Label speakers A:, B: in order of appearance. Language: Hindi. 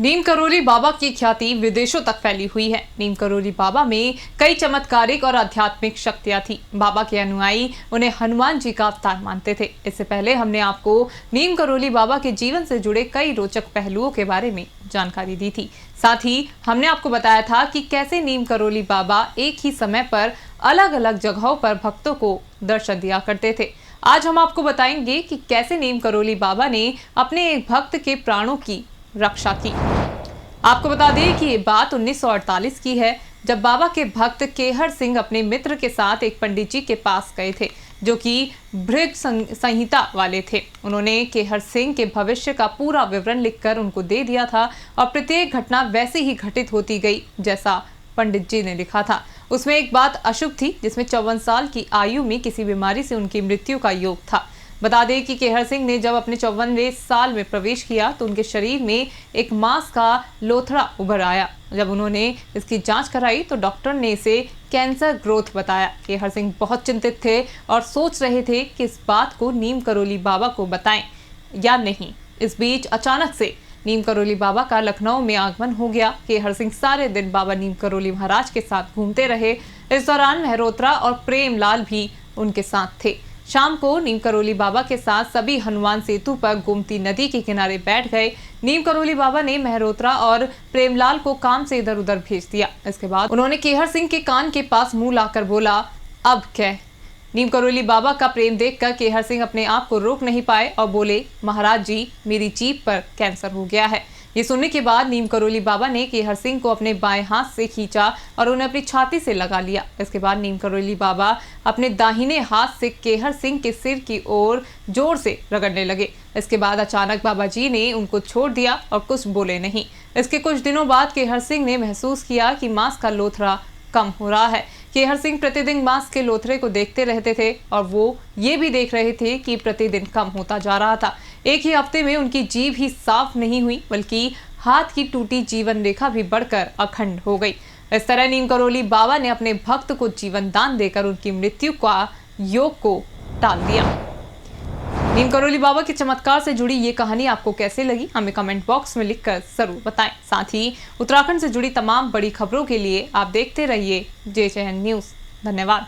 A: नीम करोली बाबा की ख्याति विदेशों तक फैली हुई है। नीम करोली बाबा में कई चमत्कारिक और आध्यात्मिक शक्तियां थी। बाबा के अनुयायी उन्हें हनुमान जी का अवतार मानते थे। इससे पहले हमने आपको नीम करोली बाबा के जीवन से जुड़े कई रोचक पहलुओं के बारे में जानकारी दी थी। साथ ही हमने आपको बताया था कि कैसे नीम करोली बाबा एक ही समय पर अलग अलग जगहों पर भक्तों को दर्शन दिया करते थे। आज हम आपको बताएंगे कि कैसे नीम करोली बाबा ने अपने एक भक्त के प्राणों की रक्षा की। आपको बता दें कि ये बात 1948 की है, जब बाबा के भक्त केहर सिंह अपने मित्र के साथ एक पंडित जी के पास गए थे, जो कि भृग संहिता वाले थे। उन्होंने केहर सिंह के भविष्य का पूरा विवरण लिखकर उनको दे दिया था और प्रत्येक घटना वैसे ही घटित होती गई जैसा पंडित जी ने लिखा था। उसमें एक बात अशुभ थी, जिसमें 54 साल की आयु में किसी बीमारी से उनकी मृत्यु का योग था। बता दें कि केहर सिंह ने जब अपने 54वें साल में प्रवेश किया तो उनके शरीर में एक मांस का लोथड़ा उभर आया। जब उन्होंने इसकी जांच कराई तो डॉक्टर ने इसे कैंसर ग्रोथ बताया। केहर सिंह बहुत चिंतित थे और सोच रहे थे कि इस बात को नीम करोली बाबा को बताएं या नहीं। इस बीच अचानक से नीम करोली बाबा का लखनऊ में आगमन हो गया। केहर सिंह सारे दिन बाबा नीम करोली महाराज के साथ घूमते रहे। इस दौरान मेहरोत्रा और प्रेमलाल भी उनके साथ थे। शाम को नीम करोली बाबा के साथ सभी हनुमान सेतु पर गोमती नदी के किनारे बैठ गए। नीम करोली बाबा ने मेहरोत्रा और प्रेमलाल को काम से इधर उधर भेज दिया। इसके बाद उन्होंने केहर सिंह के कान के पास मुंह लाकर बोला, अब क्या? नीम करोली बाबा का प्रेम देखकर केहर सिंह अपने आप को रोक नहीं पाए और बोले, महाराज जी, मेरी जीभ पर कैंसर हो गया है। ये सुनने के बाद नीम करोली बाबा ने केहर सिंह को अपने बाएं हाथ से खींचा और उन्हें अपनी छाती से लगा लिया। इसके बाद नीम करोली बाबा अपने दाहिने हाथ से केहर सिंह के सिर की ओर जोर से रगड़ने लगे। इसके बाद अचानक बाबा जी ने उनको छोड़ दिया और कुछ बोले नहीं। इसके कुछ दिनों बाद केहर सिंह ने महसूस किया कि मांस का लोथड़ा कम हो रहा है। केहर सिंह प्रतिदिन मांस के लोथड़े को देखते रहते थे और वो ये भी देख रहे थे कि प्रतिदिन कम होता जा रहा था। एक ही हफ्ते में उनकी जीभ ही साफ नहीं हुई, बल्कि हाथ की टूटी जीवन रेखा भी बढ़कर अखंड हो गई। इस तरह नीम करोली बाबा ने अपने भक्त को जीवन दान देकर उनकी मृत्यु का योग को टाल दिया। नीम करोली बाबा के चमत्कार से जुड़ी ये कहानी आपको कैसे लगी, हमें कमेंट बॉक्स में लिखकर जरूर बताएं। साथ ही उत्तराखंड से जुड़ी तमाम बड़ी खबरों के लिए आप देखते रहिए JJN न्यूज़। धन्यवाद।